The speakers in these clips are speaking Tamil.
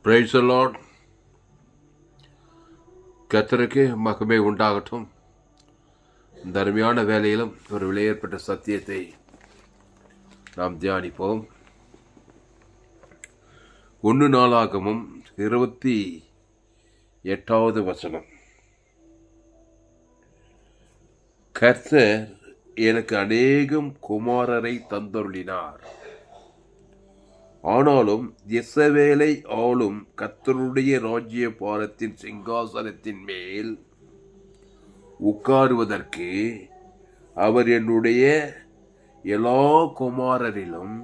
Praise the Lord. கர்த்தருக்கு மகிமை உண்டாகட்டும். இந்த அருமையான வேலையிலும் ஒரு விலையேற்பட்ட சத்தியத்தை நாம் தியானிப்போம். 1 நாளாகமம் 28வது வசனம். கர்த்தர் எனக்கு அநேகம் குமாரரை தந்தருளினார், ஆனாலும் இஸ்ரவேலை ஆளும் கர்த்தருடைய ராஜ்ய பாரத்தின் சிங்காசனத்தின் மேல் உட்காருவதற்கு அவர் என்னுடைய எல்லா குமாரரிலும்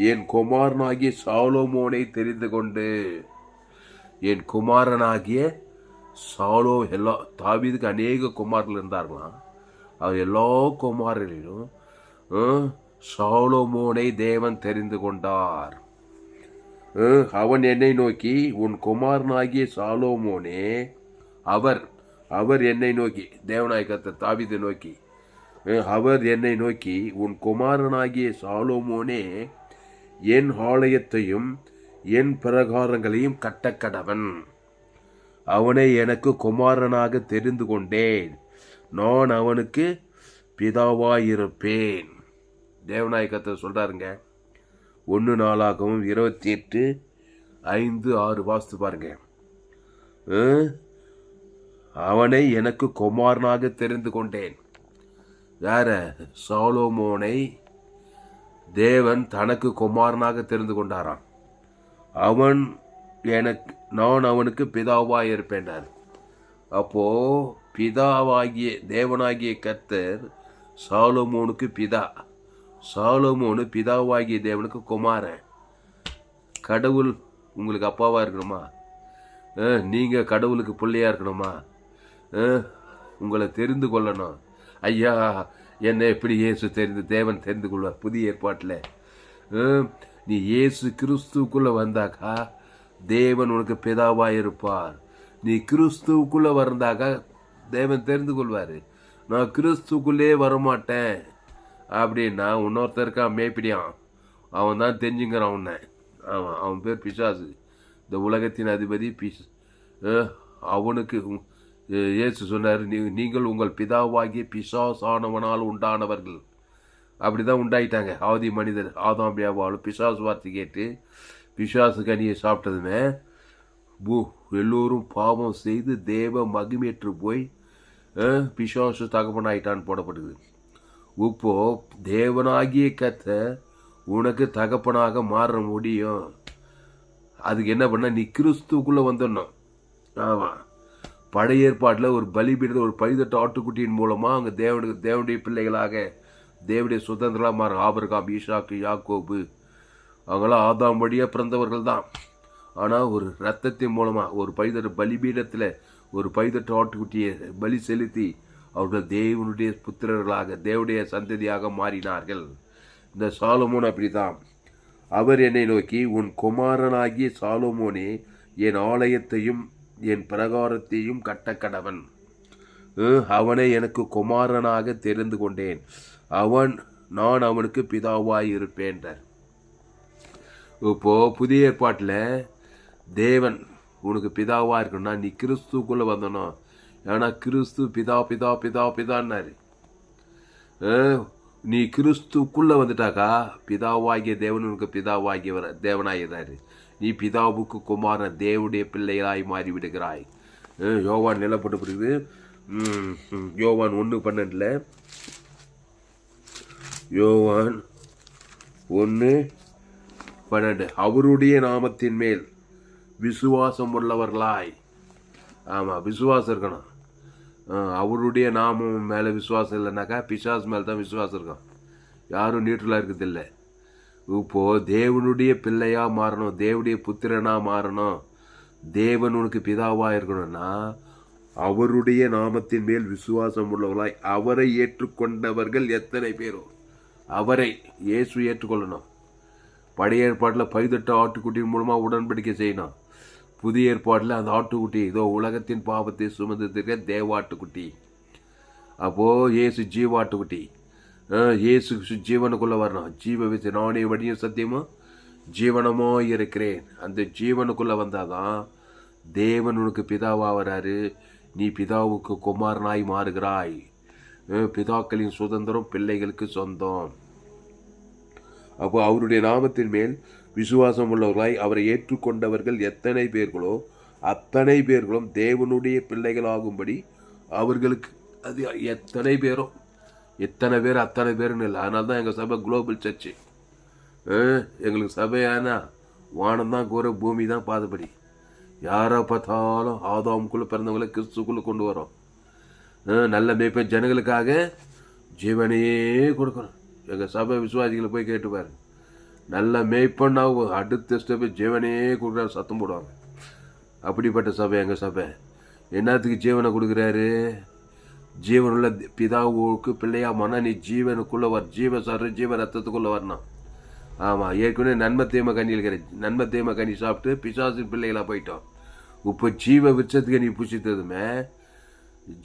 என் குமாரனாகிய சாலோமோனை தெரிந்து கொண்டு, என் குமாரனாகிய தாவீதுக்கு அநேக குமாரர்கள் இருந்தார்களாம். அவர் எல்லா குமாரரிலும் சாலோமோனை தேவன் தெரிந்து கொண்டார். அவன் என்னை நோக்கி, உன் குமாரனாகிய சாலோமோனே, அவர் என்னை நோக்கி, தேவனாய் கர்த்தர் தாவீதை நோக்கி, அவர் என்னை நோக்கி, உன் குமாரனாகிய சாலோமோனே என் ஆலயத்தையும் என் பிரகாரங்களையும் கட்டக்கடவன். அவனை எனக்கு குமாரனாக தெரிந்து கொண்டேன், நான் அவனுக்கு பிதாவாயிருப்பேன். தேவனாய் கர்த்தர் சொல்றாருங்க. 1 நாளாகவும் 28:5-6 வாசித்து பாருங்க. அவனை எனக்கு குமாரனாக தெரிந்து கொண்டேன். யார? சாலோமோனை தேவன் தனக்கு குமாரனாக தெரிந்து கொண்டாராம். நான் அவனுக்கு பிதாவாய் இருப்பேன். அப்போ பிதாவாகிய தேவனாகிய கர்த்தர் சாலோமோனுக்கு பிதா, சாலோமோனு பிதாவாகிய தேவனுக்கு குமாரன். கடவுள் உங்களுக்கு அப்பாவா இருக்கணுமா? நீங்க கடவுளுக்கு பிள்ளையா இருக்கணுமா? உங்களை தெரிந்து கொள்ளணும். ஐயா, என்னை எப்படி தேவன் தெரிந்து கொள்வார்? புதிய ஏற்பாட்டில் நீ இயேசு கிறிஸ்துக்குள்ள வந்தாக்கா தேவன் உனக்கு பிதாவாக இருப்பார். நீ கிறிஸ்துவுக்குள்ள வந்தாக்கா தேவன் தெரிந்து கொள்வார். நான் கிறிஸ்துக்குள்ளே வரமாட்டேன் அப்படின்னா இன்னொருத்தருக்கான் மேய்ப்பிடியான், அவன் தான் தெரிஞ்சுங்கிறான் உன்னை. அவன் பேர் பிசாசு, இந்த உலகத்தின் அதிபதி. அவனுக்கு இயேசு சொன்னார், நீங்கள் உங்கள் பிதாவாகிய பிசாசானவனால் உண்டானவர்கள். அப்படிதான் உண்டாயிட்டாங்க ஆதி மனிதர். ஆதாம் ஏவாளும் பிசாசு வார்த்தை கேட்டு பிசாசு கனியை சாப்பிட்டதுமே எல்லோரும் பாவம் செய்து தேவ மகிமேற்று போய் பிசாசு தகப்பனாயிட்டான்னு போடப்படுது. இப்போ தேவனாகிய கர்த்தர் உனக்கு தகப்பனாக மாற முடியும். அதுக்கு என்ன பண்ண? நீ கிறிஸ்துக்குள்ள வந்துடணும். ஆமாம், பழைய ஏற்பாட்டில் ஒரு பலிபீடத்தை, ஒரு பழுதட்ட ஆட்டுக்குட்டியின் மூலமாக அவங்க தேவனுடைய பிள்ளைகளாக, தேவனுடைய சுதந்திரமாக மாற. ஆபிரகாம், ஈசாக்கு, யாக்கோபு அவங்களாம் ஆதாம் வழியாக பிறந்தவர்கள் தான். ஆனால் ஒரு ரத்தத்தின் மூலமாக ஒரு பழுதட்ட பலிபீடத்தில் ஒரு பழுதட்ட ஆட்டுக்குட்டியை பலி செலுத்தி அவர்கள் தேவனுடைய புத்திரர்களாக, தேவனுடைய சந்ததியாக மாறினார்கள். இந்த சாலோமோன் அப்படிதான். அவர் என்னை நோக்கி, உன் குமாரனாகிய சாலோமோனே என் ஆலயத்தையும் என் பிரகாரத்தையும் கட்டக்கடவன். அவனை எனக்கு குமாரனாக தெரிந்து கொண்டேன், நான் அவனுக்கு பிதாவாய் இருப்பேன். இப்போ புதிய ஏற்பாட்டில் தேவன் உனக்கு பிதாவாக இருக்கணும்னா நீ கிறிஸ்துக்குள்ளே வந்தணும். ஏன்னா கிறிஸ்து பிதா பிதா பிதா பிதான்னாரு. நீ கிறிஸ்துக்குள்ளே வந்துட்டாக்கா பிதாவாகிய தேவன் உனக்கு பிதாவாகியவர் தேவனாகிறாரு. நீ பிதாவுக்கு குமாரன், தேவனுடைய பிள்ளைகளாய் மாறிவிடுகிறாய். யோவான் நிலப்பட்டு யோவான் 1:12, யோவான் 1:12, அவருடைய நாமத்தின் மேல் விசுவாசம் உள்ளவர்களாய். ஆமாம், விசுவாசம் இருக்கணும். அவருடைய நாமம் மேலே விசுவாசம் இல்லைனாக்கா பிசாசு மேலே தான் விசுவாசம் இருக்கும். யாரும் நியூட்ரலாக இருக்கிறதில்லை. இப்போது தேவனுடைய பிள்ளையாக மாறணும், தேவனுடைய புத்திரனாக மாறணும், தேவன் உனக்கு பிதாவாக இருக்கணும்னா அவருடைய நாமத்தின் மேல் விசுவாசம் உள்ளவர்களாய் அவரை ஏற்றுக்கொண்டவர்கள் எத்தனை பேரோ அவரை இயேசு ஏற்றுக்கொள்ளணும். பழைய ஏற்பாட்டில் பழுதட்ட ஆட்டுக்குட்டியின் மூலமாக உடன்படிக்கை செய்யணும். புதிய ஏற்பாட்டில் அந்த ஆட்டுக்குட்டி இதோ உலகத்தின் பாவத்தை சுமந்திருக்க தேவாட்டுக்குட்டி. அப்போது இயேசு ஜீவாட்டுக்குட்டி. இயேசு ஜீவனுக்குள்ளே வரணும். ஜீவ வித்து நானே வழியும் சத்தியமும் ஜீவனமோ இருக்கிறேன். அந்த ஜீவனுக்குள்ளே வந்தாதான் தேவன் உனக்கு பிதாவாக வராரு. நீ பிதாவுக்கு குமாரனாய் மாறுகிறாய். பிதாக்களின் சுதந்திரம் பிள்ளைகளுக்கு சொந்தம். அப்போ அவருடைய நாமத்தின் மேல் விசுவாசம் உள்ளவர்களாய் அவரை ஏற்றுக்கொண்டவர்கள் எத்தனை பேர்களோ அத்தனை பேர்களும் தேவனுடைய பிள்ளைகளாகும்படி அவர்களுக்கு அது எத்தனை பேரும் எத்தனை பேர் அத்தனை பேருன்னு இல்லை. அதனால தான் எங்கள் சபை குளோபல் சர்ச்சு. எங்களுக்கு சபையானா வானம் தான் கூற, பூமி தான் பாதபடி. யாரை பார்த்தாலும் ஆதாமுக்குள்ளே பிறந்தவங்களை கிறிஸ்துக்குள்ளே கொண்டு வரோம். நல்ல மேய்ப்பன் ஜனங்களுக்காக ஜீவனையே கொடுக்கணும். எங்கள் சபை விசுவாசிகளை போய் கேட்டுப்பாரு. நல்ல மேய்ப்பன்னா அடுத்த ஸ்டெப்பு ஜீவனையே கொடுக்குற சத்தம் போடுவாங்க. அப்படிப்பட்ட சபை எங்கள் சபை. என்னத்துக்கு ஜீவனை கொடுக்குறாரு? ஜீவனுள்ள பிதாவுக்கு பிள்ளையாமானா நீ ஜீவனுக்குள்ளே ஜீவ ரத்தத்துக்குள்ளே வரணும். ஆமாம், ஏற்கனவே நன்மை தீமை கனி இருக்கிற நன்மை தீமை கனி சாப்பிட்டு பிசாசின் பிள்ளைகளாக போயிட்டோம். இப்போ ஜீவ விருட்சத்துக்கு நீ புசித்ததுமே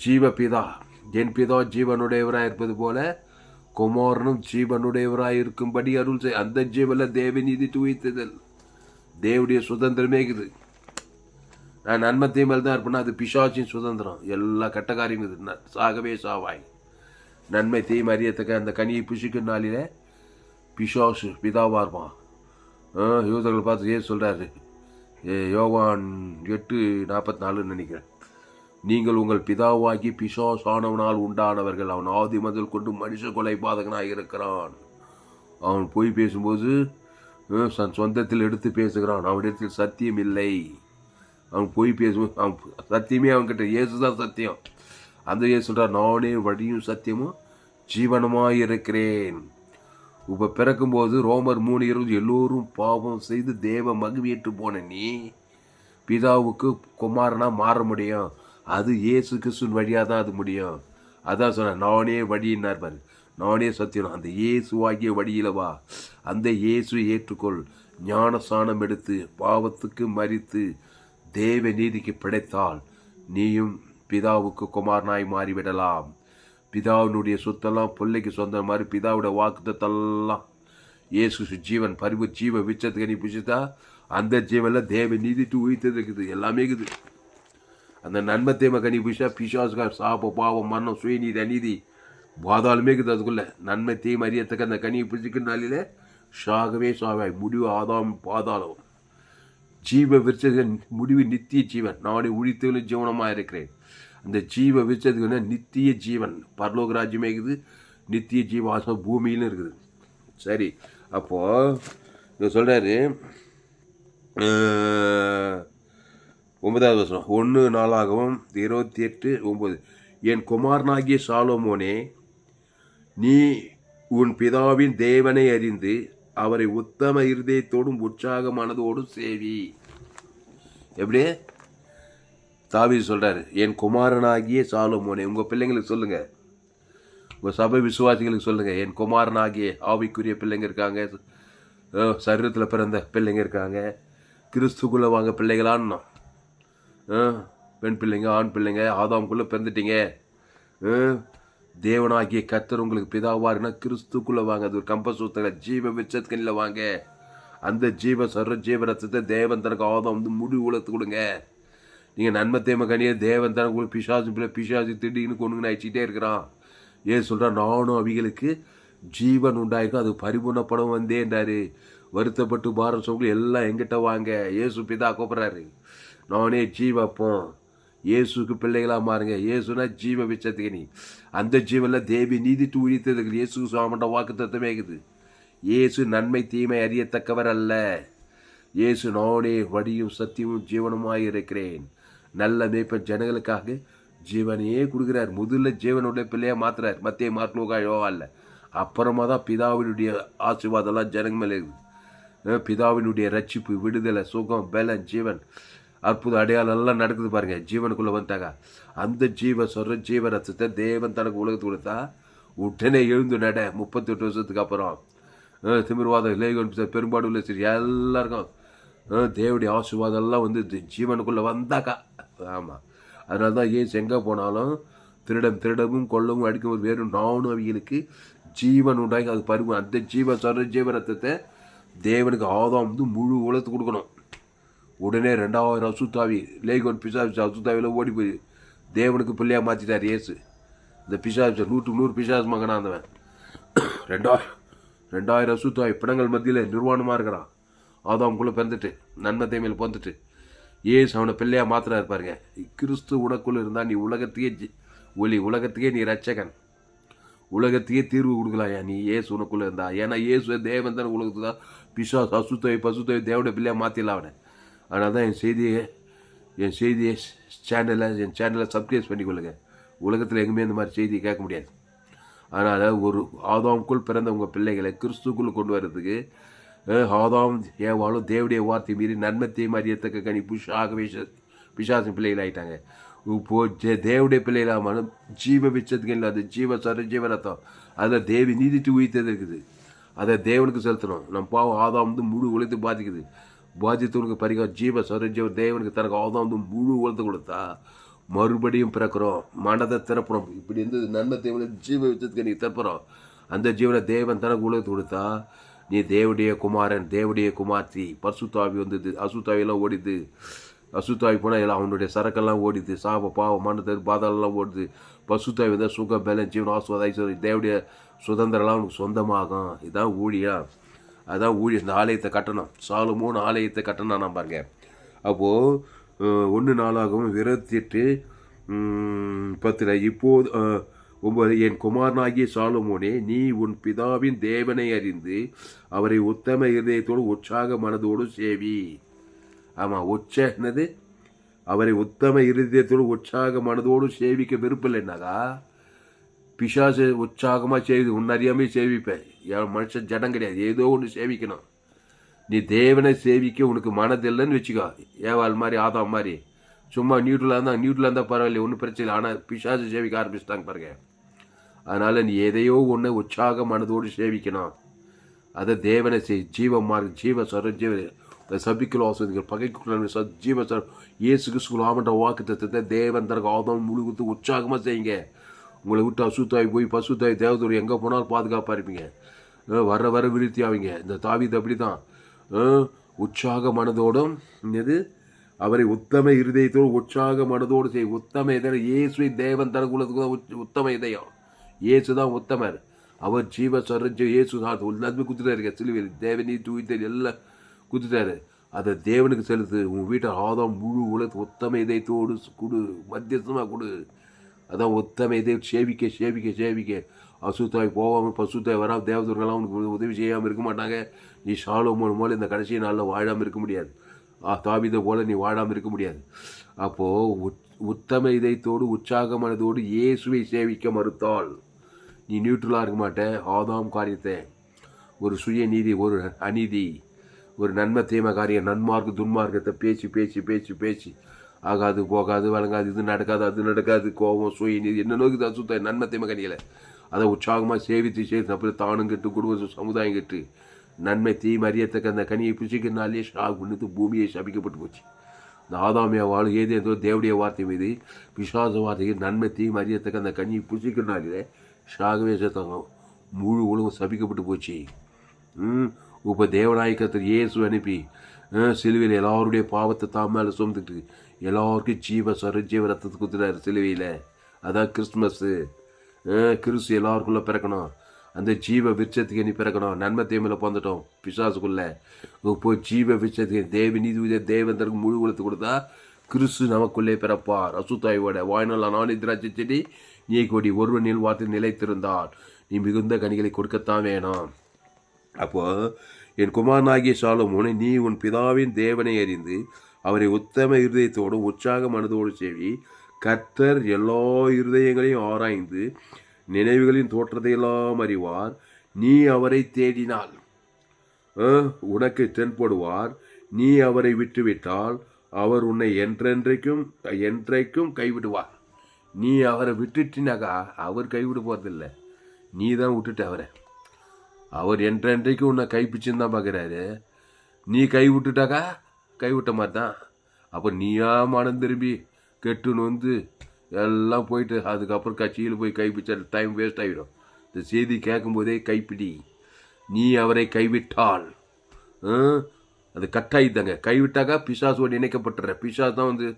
ஜீவ பிதா, என் பிதா ஜீவனுடையவராக இருப்பது போல குமாரனும் ஜீவனுடையவராக இருக்கும்படி அருள் செய். அந்த ஜீவனில் தேவ நீதி துவைத்ததல் தேவடைய சுதந்திரமே இருக்குது. நான் நன்மை தீமையில் தான் இருப்பேன்னா அது பிசாசின் சுதந்திரம். எல்லா கட்டக்காரியம் இது. சாகவே சாவாய். நன்மை தீமை அறியத்தக்க அந்த கனியை புசிக்கும் நாளில் பிசாசு பிதாவாக இருப்பான். யூதர்கள் பார்த்து சொல்கிறாரு, யோவான் 8:44 நினைக்கிறேன், நீங்கள் உங்கள் பிதாவாகி பிசாஸ் ஆனவனால் உண்டானவர்கள். அவன் ஆதி முதல் கொண்டு மனுஷ கொலை பாதகனாக இருக்கிறான். அவன் போய் பேசும்போது சொந்தத்தில் எடுத்து பேசுகிறான். அவனிடத்தில் சத்தியம் இல்லை. அவன் போய் பேசும்போது அவன் சத்தியமே அவன்கிட்ட இயேசுதான் சத்தியம். அந்த இயேசு சொல்கிறார், நானே வழியும் சத்தியமும் ஜீவனமாக இருக்கிறேன். இப்போ பிறக்கும்போது ரோமர் 3:20 எல்லோரும் பாவம் செய்து தேவ மகிமையற்று போன நீ பிதாவுக்கு குமாரனாக மாற முடியும். அது இயேசு கிறிஸ்துவின் வழியாக தான் அது முடியும். அதான் சொன்னேன், நானே வழியினார் பாரு, நானே சத்தியம். அந்த இயேசுவாகிய வழியில் வா. அந்த இயேசு ஏற்றுக்கொள். ஞானஸ்நானம் எடுத்து பாவத்துக்கு மரித்து தேவ நீதிக்கு பிழைத்தால் நீயும் பிதாவுக்கு குமாரனாய் மாறிவிடலாம். பிதாவினுடைய சொத்தெல்லாம் பிள்ளைக்கு சொந்த மாதிரி பிதாவுடைய வாக்குத்தெல்லாம் இயேசு ஜீவன் பரிவு ஜீவ விச்சத்துக்கு நீ புசித்தா அந்த ஜீவனில் தேவ நீதிட்டு உயிர்த்தது இருக்குது. எல்லாமே இருக்குது. அந்த நன்மை தேமை கனி புஷா பிசாசுக்கா சாப்ப பாவம் மரணம் சுயநீதி அநீதி பாதாளுமே இருக்குது. அதுக்குள்ள நன்மை தீமை அறியத்தக்க அந்த கனியை புசிக்கிற நாளில் சாகவே சாவாய். முடிவு ஆதாம் பாதாளம். ஜீவ விருட்ச முடிவு நித்திய ஜீவன். நானே உழித்தவர்களும் ஜீவனமாக இருக்கிறேன். அந்த ஜீவ விருட்சத்துக்கு நித்திய ஜீவன் பரலோக ராஜ்யமே இருக்குது. நித்திய ஜீவாசம் பூமியிலும் இருக்குது. சரி, அப்போது சொல்கிறாரு 9வது வசனம் 1:4-28:9 என் குமாரனாகிய சாலோமோனே, நீ உன் பிதாவின் தேவனை அறிந்து அவரை உத்தம இருதயத்தோடும் உற்சாக மனதோடும் சேவி. எப்படி தாவீது சொல்கிறாரு, என் குமாரனாகிய சாலோமோனே. உங்கள் பிள்ளைங்களுக்கு சொல்லுங்கள், உங்கள் சபை விசுவாசிகளுக்கு சொல்லுங்கள், என் குமாரனாகிய ஆவிக்குரிய பிள்ளைங்க இருக்காங்க, சரீரத்தில் பிறந்த பிள்ளைங்க இருக்காங்க, கிறிஸ்துக்குள்ளே வாங்க பிள்ளைகளான்னு. பெண் பிள்ளைங்க ஆண் பிள்ளைங்க ஆதாமுக்குள்ளே பிறந்துட்டீங்க. தேவனாகிய கர்த்தர் உங்களுக்கு பிதாவாருன்னா கிறிஸ்துக்குள்ளே வாங்க. அது ஒரு கம்பசூத்திர ஜீவ விச்சத்துக்கனில் வாங்க. அந்த ஜீவ ஜீவ ரத்தத்தை தேவன் தனக்கு ஆதாம் வந்து முடிவு உலகத்து கொடுங்க. நீங்கள் நன்மை தேமை கனியை தேவன் தனக்கு உங்களுக்கு பிசாசு திடீர்னு கொண்டுங்கன்னு அழிச்சிட்டே இருக்கிறான். ஏன் சொல்கிறான், நானும் அவிகளுக்கு ஜீவன் உண்டாயிருக்கும், அது பரிபூர்ணப்படம் வந்தேன்றாரு. வருத்தப்பட்டு பாரம் சொல்ல எல்லாம் எங்கிட்ட வாங்க. இயேசு பிதா கூப்பிட்றாரு, நானே ஜீவப்போம். இயேசுக்கு பிள்ளைகளாக மாறுங்க. இயேசுனா ஜீவ விச்சத்துக்கு நீ அந்த ஜீவனில் தேவி நீதி உழித்ததுக்கு இயேசு சுவாமண்ட வாக்கு தத்துவமே இருக்குது. இயேசு நன்மை தீமை அறியத்தக்கவர் அல்ல. இயேசு நானே வழியும் சத்தியமும் ஜீவனுமாய் இருக்கிறேன். நல்ல மேய்ப்பன் ஜனங்களுக்காக ஜீவனையே கொடுக்குறார். முதல்ல ஜீவனுடைய பிள்ளையாக மாத்துறார். மத்திய மார்க்லோகா யோகா அப்புறமா தான் பிதாவினுடைய ஆசீர்வாதம்லாம் ஜனங்க மேலே இருக்குது. பிதாவினுடைய ரட்சிப்பு, விடுதலை, சுகம், பலன், ஜீவன், அற்புத அடையாளம் எல்லாம் நடக்குது பாருங்க. ஜீவனுக்குள்ளே வந்துட்டாங்க. அந்த ஜீவ ரத்தத்தை தேவன் தனக்கு உலகத்துக்கு கொடுத்தா உடனே எழுந்து நட. 38 வருஷத்துக்கு அப்புறம் திமிர்வாதம் லேகன் பெரும்பாடு உள்ள சரி எல்லாருக்கும் தேவடைய ஆசீர்வாதம் எல்லாம் வந்து ஜீவனுக்குள்ளே வந்தாக்கா. ஆமாம், அதனால தான் ஏன் எங்கே போனாலும் திருடவும் கொல்லவும் அடிக்கும் வேறு நானும் அவங்களுக்கு ஜீவன் உண்டாகி அது பருவம். அந்த ஜீவ ரத்தத்தை தேவனுக்கு ஆதாம் வந்து முழு உலகத்து கொடுக்கணும். உடனே 2000 அசுத்தாவி லேகோன் பிசாசு அசுத்தாவியில் ஓடி போய் தேவனுக்கு பிள்ளையாக மாற்றிட்டார் இயேசு. இந்த பிசாசு 100 பிசாசு மகனா இருந்தவன் 2000 அசுத்தாவி பிணங்கள் மத்தியில் நிர்வாணமாக இருக்கிறான். ஆதாம்குள்ளே பிறந்துட்டு நன்மை தீமையில் பிறந்துட்டு ஏசு அவனை பிள்ளையாக மாத்திரா இருப்பாருங்க. கிறிஸ்து உனக்குள்ளே இருந்தால் நீ உலகத்தையே ஒளி, உலகத்துக்கே நீ ரட்சகன், உலகத்தையே தீர்வு கொடுக்கலாம் நீ ஏசு உனக்குள்ளே இருந்தா. ஏன்னா ஏசு தேவன் தானே உலகத்து தான். பிசாசு அசுத்தாவி பசுத்தாவி தேவனுடைய பிள்ளையாக மாற்றிடலாம் அவனை. அதனால தான் என் செய்தியை சேனலை சப்ஸ்கிரைப் பண்ணிக்கொள்ளுங்க. உலகத்தில் எங்குமே இந்த மாதிரி செய்தியை கேட்க முடியாது. அதனால் ஒரு ஆதாமுக்குள் பிறந்த உங்கள் பிள்ளைகளை கிறிஸ்துக்குள்ளே கொண்டு வர்றதுக்கு ஆதாம் ஏவாளும் தேவடைய வார்த்தை மீறி நன்மத்தையும் அறியத்தக்க கனி புஷாகவே பிசாசின் பிள்ளைகள் ஆகிட்டாங்க. இப்போ தேவடைய பிள்ளைகளாக ஜீவ விச்சத்துக்கு இல்லாத ஜீவ ஜீவரத்தம் அதில் தேவி நீதிட்டு உயிர்த்தது இருக்குது. அதை தேவனுக்கு செலுத்தணும். நம்ம பாவம் ஆதாம் வந்து முழு உலகத்தை பாதிக்குது. பாதித்தவனுக்கு பரிகாரம் ஜீவ சரஜீவ தேவனுக்கு தனக்கு ஆதாம் வந்து முழு உலகத்தை கொடுத்தா மறுபடியும் பிறக்கிறோம், மனதை திறப்புறோம். இப்படி இருந்து நன்மை தேவனை ஜீவ விச்சத்துக்கு நீ திறப்புறோம். அந்த ஜீவனை தேவன் தனக்கு உலகத்தை கொடுத்தா நீ தேவடைய குமாரன், தேவடைய குமார்த்தி. பசுத்தாவி வந்தது, அசுத்தாவியெல்லாம் ஓடிது. அசுத்தாவி போனால் எல்லாம் அவனுடைய சரக்கெல்லாம் ஓடிது. சாப பாவம் மனத்தை பாதாளெல்லாம் ஓடுது. பசுத்தாவி வந்தால் சுக பலன் ஜீவன் ஆசுவாதாய் தேவடைய சுதந்திரம்லாம் அவனுக்கு சொந்தமாகும். இதுதான் ஊழியம். அதான் ஊழியம். இந்த ஆலயத்தை கட்டணும். சாலமோன் ஆலயத்தை கட்டணும் நான் பாருங்க. அப்போது 1 நாளாகவும் 28:10 இப்போது 9 என் குமாரனாகிய சாலமோனே, நீ உன் பிதாவின் தேவனை அறிந்து அவரை உத்தம இருதயத்தோடு உற்சாக மனதோடு சேவி. ஆமாம், என்னது அவரை உத்தம இருதயத்தோடு உற்சாக மனதோடு சேவிக்க விருப்பலைன்னாக்கா பிசாசு உற்சாகமாக செய்து உன் அறியாமே சேவிப்பேன். என் மனுஷன் ஜடம் கிடையாது, ஏதோ ஒன்று சேவிக்கணும். நீ தேவனை சேவிக்க உனக்கு மனதில்லைன்னு வச்சுக்கோ. ஏவாள் மாதிரி ஆதாம் மாதிரி சும்மா நியூட்ரலாக இருந்தால் பரவாயில்ல, ஒன்றும் பிரச்சனை இல்லை. ஆனால் பிசாசு சேவிக்க ஆரம்பிச்சிட்டாங்க பாருங்க. அதனால் நீ எதையோ ஒன்று உற்சாக மனதோடு சேவிக்கணும். அதை தேவனை ஜீவ மார்க் ஜீவ சர ஜீவ சபிக்கல் ஆசிரியர்கள் பகைக்குள்ள ஜீவ சர இயேசு கிறிஸ்து ஆமன்ற வாக்கு தத்துவத்தை தேவன் தனக்கு ஆதாம் முழு கொடுத்து உற்சாகமாக செய்யுங்க. உங்களை விட்டு அசுத்தாய் போய் பசுத்தாய் தேவதூர் எங்கே போனாலும் பாதுகாப்பாக இருப்பீங்க. வர விருத்தி ஆவீங்க. இந்த தாவீது அப்படி தான் உற்சாக மனதோடும் அவரை உத்தம இருதயத்தோடு உற்சாக மனதோடு செய்ய. உத்தம இதயம் இயேசுவை தேவன் தனக்குள்ளதுக்கு உத்தம இதயம். இயேசு தான் உத்தமர். அவர் ஜீவ சரஞ்ச இயேசு எல்லாத்துமே குத்துட்டாரு. சிலுவையில் தேவனி தூய்த்தல் எல்லாம் குத்துட்டாரு. அதை தேவனுக்கு செலுத்து. உன் வீட்டை ஆதாம் முழு உலகத்து உத்தம இதயத்தோடு கொடு, மத்தியஸ்தமாக கொடு. அதான் உத்தம இதயம் சேவிக்க. அசுத்தாய் போகாமல் பசுத்தாய் வராமல் தேவதூர்கள்லாம் உனக்கு உதவி செய்யாமல் இருக்க மாட்டாங்க. நீ சாலமோன் போல இந்த கடைசி நாளில் வாழாமல் இருக்க முடியாது. தாவீதை போல நீ வாழாமல் இருக்க முடியாது. அப்போது உத்தம இதயத்தோடு உற்சாக மனதோடு இயேசுவை சேவிக்க மறுத்தால் நீ நியூட்ரலாக இருக்க மாட்டேன். ஆதாம் காரியத்தை ஒரு சுயநீதி, ஒரு அநீதி, ஒரு நன்மை தீமை காரியம், நன்மார்க்கு துன்மார்க்கத்தை பேச்சு ஆகாது போகாது வழங்காது, இது நடக்காது அது நடக்காது, கோபம் சுயநீதி என்ன நோக்கி தான் சுத்த நன்மை தீமை கனிகளை அதை உற்சாகமாக சேவித்து அப்புறம் தானும் கெட்டு குடும்ப சமுதாயம் கெட்டு நன்மை தீமை அறியத்தக்க அந்த கனியை பிடிச்சிக்கிறனாலே பண்ணி பூமியை சபிக்கப்பட்டு போச்சு. இந்த ஆதாமியா வாழ் ஏதோ தேவடைய வார்த்தை மீது விசுவாச வார்த்தைக்கு நன்மை தீமை அறியத்தக்க அந்த கனியை பிடிச்சிக்கிறனாலே ஷாகவே சேர்த்தாங்க. முழு உலகம் சபிக்கப்பட்டு போச்சு. இப்போ தேவநாயகத்தில் இயேசு அனுப்பி சிலுவையில் எல்லாருடைய பாவத்தை தான் மேலே சுமந்துட்டு எல்லாருக்கும் ஜீவ ரத்தத்தை குத்துறாரு சிலுவையில். அதான் கிறிஸ்துமஸ்ஸு. கிறிஸ்து எல்லாருக்குள்ளே பிறக்கணும். அந்த ஜீவ விருட்சத்துக்கு நீ பிறக்கணும். நன்மை தீமையில் பிறந்துட்டோம் பிசாசுக்குள்ளே. இப்போ ஜீவ விருட்சத்துக்கு தேவ நீதி தேவந்தருக்கு முழு உலகத்தை கொடுத்தா கிறிஸ்து நமக்குள்ளே பிறப்பார். அசுத்தாயோட வாய்நாள் நானே திராட்சை செடி நீ கொடி ஒருவனில் வார்த்தை நிலைத்திருந்தால் நீ மிகுந்த கனிகளை கொடுக்கத்தான் வேணும். அப்போ என் குமாரனாகிய சாலமோனே, நீ உன் பிதாவின் தேவனை அறிந்து அவரை உத்தம இருதயத்தோடு உற்சாக மனதோடு சேவி. கர்த்தர் எல்லா இருதயங்களையும் ஆராய்ந்து நினைவுகளின் தோற்றத்தையெல்லாம் அறிவார். நீ அவரை தேடினால் உனக்கு தென்படுவார். நீ அவரை விட்டுவிட்டால் அவர் உன்னை என்றைக்கும் கைவிடுவார். நீ அவரை விட்டுட்டினாக்கா அவர் கைவிட போகிறதில்ல, நீ தான் விட்டுட்ட அவரை. அவர் என்றைக்கும் உன்னை கைப்பிச்சுன்னு தான் பார்க்குறாரு. நீ கைவிட்டுட்டாக்கா கைவிட்ட மாதிரி தான். அப்போ நீயா மனம் திரும்பி கெட்டுன்னு வந்து எல்லாம் போயிட்டு அதுக்கப்புறம் கட்சியில் போய் கைப்பிச்சா டைம் வேஸ்ட் ஆகிடும். இந்த செய்தி கேட்கும்போதே கைப்பிடி. நீ அவரை கைவிட்டால் அது கட்டாயித்தாங்க. கைவிட்டாக்கா பிசாசோடு இணைக்கப்பட்டுற. பிசாசு தான் வந்து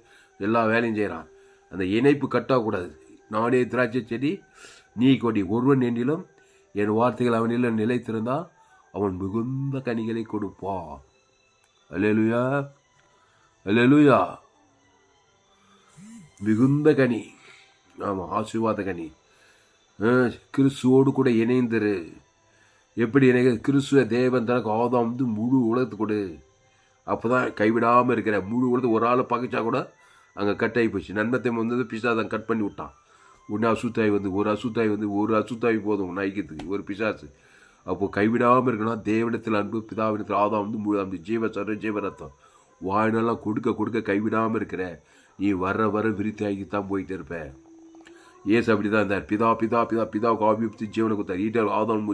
எல்லா வேலையும் செய்கிறான். அந்த இணைப்பு கட்டாகக்கூடாது. நானே திராட்சை செடி, நீ கொடி, ஒருவன் என்னிலும் என் வார்த்தைகள் அவனிலும் நிலைத்திருந்தால் அவன் மிகுந்த கனிகளை கொடுப்பான். அல்லேலூயா, அல்லேலூயா. மிகுந்த கனி, ஆமாம், ஆசீர்வாத கனி. கிறிஸ்துவோடு கூட இணைந்துரு. எப்படி கிறிஸ்துவ தேவன் தனக்கு ஆதாம் வந்து முழு உலகத்து கொடு. அப்போ தான் கைவிடாமல் இருக்கிற. முழு உலகத்து ஒரு ஆளை பகைச்சா கூட அங்கே கட் ஆகி போச்சு. நன்மத்தை வந்து பிசாதான் கட் பண்ணி விட்டான். ஒன்று அசுத்தாய் வந்து ஒரு அசுத்தாய் போதும் நைக்கிறதுக்கு ஒரு பிசாசு. அப்போது கைவிடாமல் இருக்கணும். தேவனத்தில் அன்பு, பிதாவினத்தில் ஆதாம் வந்து முழு அந்த ஜீவரத்தம் வாழ்நாளெல்லாம் கொடுக்க கொடுக்க கைவிடாமல் இருக்கிற. நீ வர விருத்தியாகித்தான் போயிட்டே இருப்ப. ஏசு அப்படி தான் இருந்தார். பிதாவுக்கு ஆபியுக்தி ஜீவனை கொடுத்தார். ஈட்டர் ஆதாம்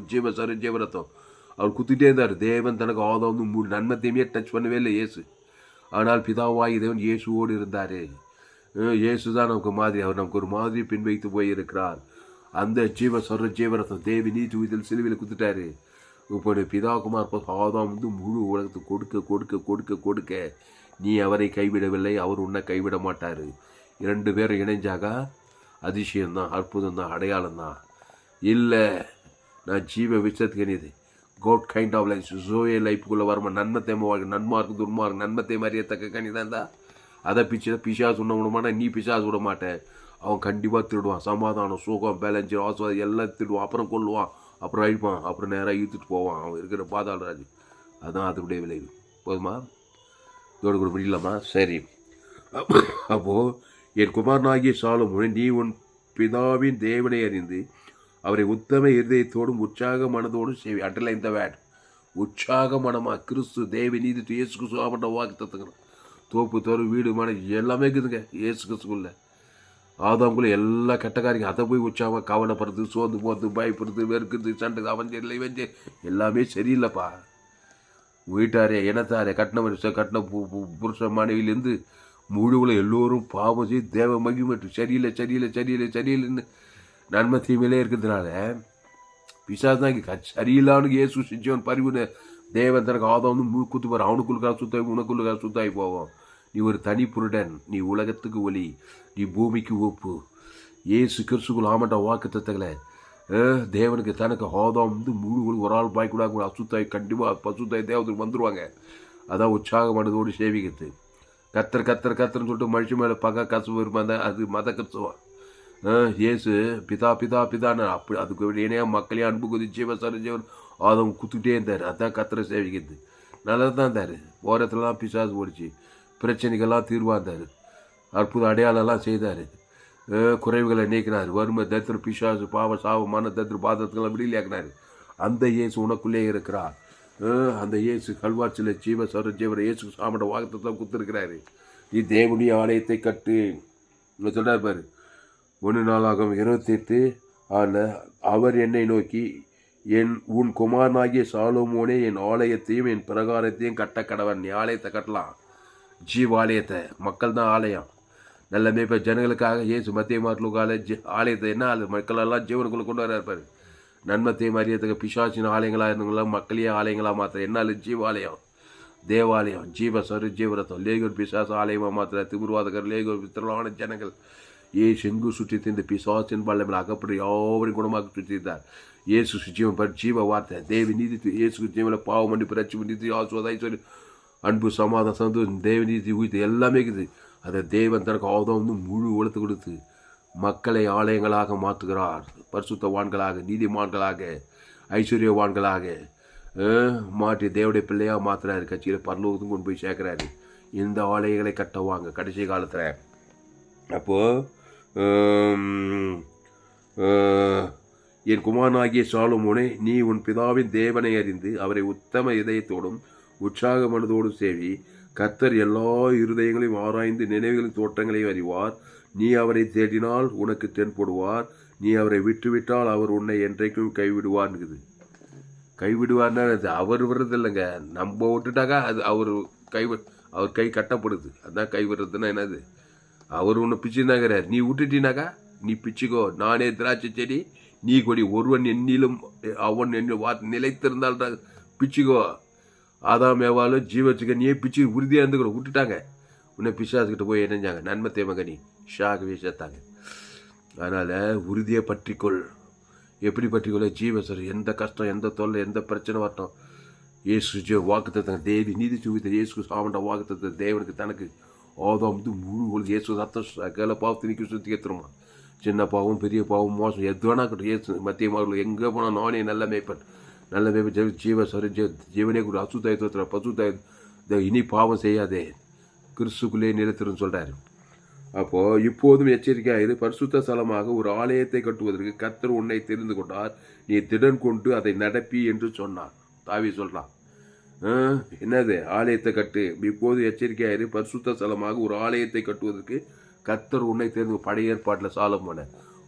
ஜீவரத்தம் அவர் குத்திட்டே இருந்தார். தேவன் தனக்கு ஆதாம் வந்து மூணு நன்மத்தையுமே டச் பண்ணவே இல்லை ஏசு. ஆனால் பிதாவாகி தேவன் இயேசுவோடு இருந்தார். இயேசு தான் நமக்கு மாதிரி. அவர் நமக்கு ஒரு மாதிரி பின்வைத்து போயிருக்கிறார். அந்த ஜீவரத்தம் தேவி நீ தூய்தல் சிலுவையில் குத்துட்டாரு. இப்போ பிதாகுமார் ஆதாம் வந்து முழு உலகத்துக்கு கொடுக்க கொடுக்க கொடுக்க கொடுக்க நீ அவரை கைவிடவில்லை, அவர் உன்னை கைவிட மாட்டார். 2 பேரும் இணைஞ்சாக அதிசயம்தான், அற்புதம் தான், அடையாளம் தான். இல்லை நான் ஜீவ விஷயத்துக்கு இணைது code kind of life zoe லைஃபுக்குள்ளே வரமா நன்மத்தை நன்மார்க்கு துன்மார்க்கு நன்மத்தை அறியத்தக்க கனி தான் இருந்தா அதை பிசாசு உண்ண விடமாட்டேன். நீ பிசாசு விட மாட்டேன். அவன் கண்டிப்பாக திருடுவான். சமாதானம், சுகம், பேலன்ஸ், ஆசுவாதம் எல்லாம் திருடுவான். அப்புறம் கொல்லுவான், அப்புறம் அழிப்பான், அப்புறம் நேராக இழுத்துட்டு போவான். அவன் இருக்கிற பாதாளராஜ். அதுதான் அதனுடைய விளைவு. போதுமா? இதோடு கூட முடியலாமா? சரி. அப்போது என் குமாரனாகிய சாலமோனே, நீ உன் பிதாவின் தேவனை அறிந்து அவரை உத்தம இருதயத்தோடும் உற்சாக மனதோடும் சேவை. Underline the word. உற்சாக மனமாக கிறிஸ்து தேவ நீதி இயேசு கிறிஸ்து ஆமட்ட வாக்கு தத்துக்கணும். தோப்பு தோறு வீடு மன எல்லாமே இருக்குதுங்க இயேசு கிறிஸ்துக்குள்ள. ஆதாம்குள்ள எல்லா கெட்டக்காரிங்க அதை போய் உற்சாகமாக கவலைப்படுறது, சோர்ந்து போகிறது, பயப்படுறது, வெறுக்கிறது, சண்டை, அவன் இல்லை எல்லாமே சரியில்லைப்பா. வீட்டாரே இனத்தாரே கட்டின புருஷ மனைவிலேருந்து முழுவில் எல்லோரும் பாவம் செய்து தேவ மகிமட்டு சரியில்லைன்னு நன்மை தீமையிலே இருக்கிறதுனால பிசாசு தான் இங்கே சரியில்லான்னு இயேசு செஞ்சவன் பரிவுன்னு தேவன் தனக்கு ஆதாம் வந்து குத்துப்பார். அவனுக்குள்ளுக்காக சுத்தாய், உனக்குள்ளுக்காக சுத்தாய் போவோம். நீ ஒரு தனி புருடன், நீ உலகத்துக்கு ஒளி, நீ பூமிக்கு ஒப்பு. ஏசு கிறிஸ்துக்குள் ஆமட்ட வாக்கு தத்தங்களை தேவனுக்கு தனக்கு ஆதாம் வந்து முழு ஒரு ஆள் பாய்க்கூடாது. அசுத்தாய் கண்டிப்பாக பசுத்தாய் தேவத்துக்கு வந்துடுவாங்க. அதான் உற்சாகமானதோடு சேவிக்கிறது. கத்தர்ன்னு சொல்லிட்டு மனுஷன் மேலே பகை கசவு இருப்பாங்க. அது மத கத்துவான். ஏசு பிதான்னு அப்படி அதுக்கு இணையா மக்களையே அன்பு குதி ஜீவன் ஆதம் குத்துக்கிட்டே இருந்தார். அதான் கத்தரை சேவிக்கிறது. நல்லது தான் இருந்தார். ஓரத்துலலாம் பிசாசு ஓடிச்சு. பிரச்சனைகள்லாம் தீர்வாக இருந்தார். அற்புத அடையாளம்லாம் செய்தார். குறைவுகளை நீக்கினார். வறுமை, தத்திர, பிசாசு, பாவ, சாவமான தத்திர பாதத்துக்கெல்லாம் விடுதலையாக்கினார். அந்த இயேசு உனக்குள்ளே இருக்கிறார். அந்த இயேசு கல்வாச்சில் ஜீவரை இயேசு சாமட வாகத்தை குத்துருக்கிறாரு. நீ தேவனுடைய ஆலயத்தை கட்டு சொல்கிறார் பாரு. 1 நாளாகும் 28 அவர் என்னை நோக்கி, உன் குமாரனாகிய சாலமோனே என் ஆலயத்தையும் என் பிரகாரத்தையும் கட்ட கடவன். நீ ஆலயத்தை கட்டலாம். ஆலயத்தை மக்கள் தான் ஆலயம். நல்லமே இப்போ ஜனங்களுக்காக இயேசு மத்திய மாட்டுக்கால ஆலயத்தை என்ன மக்களெல்லாம் ஜீவனுக்குள்ளே கொண்டு வர இருப்பார். நன்மத்தை அறியத்துக்கு பிசாசின் ஆலயங்களாக இருந்தவங்களாம் மக்களையே ஆலயங்களாக மாத்திர. என்ன ஜீவாலயம், தேவாலயம், ஜீவரத்தம், லேகூர் பிசாசு ஆலயமாக மாத்திர. திமிர்வாதகர், லேகூர் திரளான ஜனங்கள் ஏசு எங்கு சுற்றி இந்த பிசாசின் பள்ளமில் அகப்பட்டு யாவரையும் குணமாக சுற்றித்தார். இயேசு ஜீவன் ஜீவ வார்த்தை தேவி நீதி இயேசு ஜீவனில் பாவ மன்னிப்பு ரட்சி நீதி ஆசுவதாய் சொல்லி அன்பு சமாதானம் சந்தோஷம் தேவ நீதி உயிர்த்து எல்லாமே இருக்குது. அதை தேவன் தனக்கு ஆதம் வந்து முழு உழைத்து கொடுத்து மக்களை ஆலயங்களாக மாற்றுகிறார். பரிசுத்தவான்களாக, நீதிமான்களாக, ஐஸ்வர்யவான்களாக மாற்றி தேவடைய பிள்ளையாக மாற்றுறாரு. கட்சியில் பரலோகத்துக்கும் கொண்டு போய் சேர்க்குறாரு. இந்த ஆலயங்களை கட்டவாங்க கடைசி காலத்தில். அப்போது என் குமாரனாகிய சாலமோனே, நீ உன் பிதாவின் தேவனை அறிந்து அவரை உத்தம இதயத்தோடும் உற்சாக மனதோடும் சேவி. கர்த்தர் எல்லா இருதயங்களையும் ஆராய்ந்து நினைவுகளின் தோற்றங்களையும் அறிவார். நீ அவரை தேடினால் உனக்கு தென்படுவார். நீ அவரை விட்டுவிட்டால் அவர் உன்னை என்றைக்கும் கைவிடுவார்னுக்குது. கைவிடுவார்னா அவர் விடுறது இல்லைங்க, நம்ம விட்டுட்டாக்கா அது அவர் கை கட்டப்படுது. அதுதான் கைவிடுறதுன்னா என்னது? அவர் உன்னை பிச்சுனாங்கிறார். நீ விட்டுட்டினாக்கா நீ பிச்சுக்கோ. நானே திராட்சை செடி, நீ கொடி, ஒருவன் என்னிலும் அவன் நிலைத்திருந்தால் பிச்சுக்கோ. ஆதாம் ஏவாலும் ஜீவச்சுக்கனியே பிச்சு உறுதியாக இருந்துக்கிற விட்டுட்டாங்க. உன்னை பிசாசுக்கிட்ட போய் இணைஞ்சாங்க. நன்மை தேமகனி ஷாகவே சேர்த்தாங்க. அதனால் உறுதியை பற்றிக்கொள். எப்படி பற்றிக்கொள்ள? ஜீவசர் எந்த கஷ்டம், எந்த தொல்லை, எந்த பிரச்சனை வரட்டும், இயேசு வாக்குத்தத்தங்க தேவி நீதி சுவித்த இயேசு சாவண்ட வாக்குத்தத்தை தேவனுக்கு தனக்கு ஆதாம் முழு இயேசு ரத்தம் சகல பாவத்தை நீக்கி சுற்றி ஏற்றுருமா. சின்ன பாவம் பெரிய பாவம் மோசம் எது வேணா இருக்கட்டும், இயேசு மத்திய மார்கள் எங்கே போனால் நானே நல்ல மேய்ப்பன் ஜீவசரி ஜீவனே கூட அசுத்தாயத்துவ பசுத்தாய இனி பாவம் செய்யாதே கிறிஸ்துக்குள்ளே நிலைத்திருன்னு சொல்கிறாரு. அப்போது இப்போதும் எச்சரிக்கையாக பரிசுத்த ஸ்தலமாக ஒரு ஆலயத்தை கட்டுவதற்கு கர்த்தர் உன்னை தெரிந்து கொண்டார், நீ திடன் கொண்டு அதை நடப்பி என்று சொன்னார். தாவி சொல்கிறான், என்னது ஆலயத்தை கட்டு. இப்போது எச்சரிக்கையாக பரிசுத்த ஸ்தலமாக ஒரு ஆலயத்தை கட்டுவதற்கு கர்த்தர் உன்னை தெரிந்து, பழைய ஏற்பாட்டில் சாலமோன,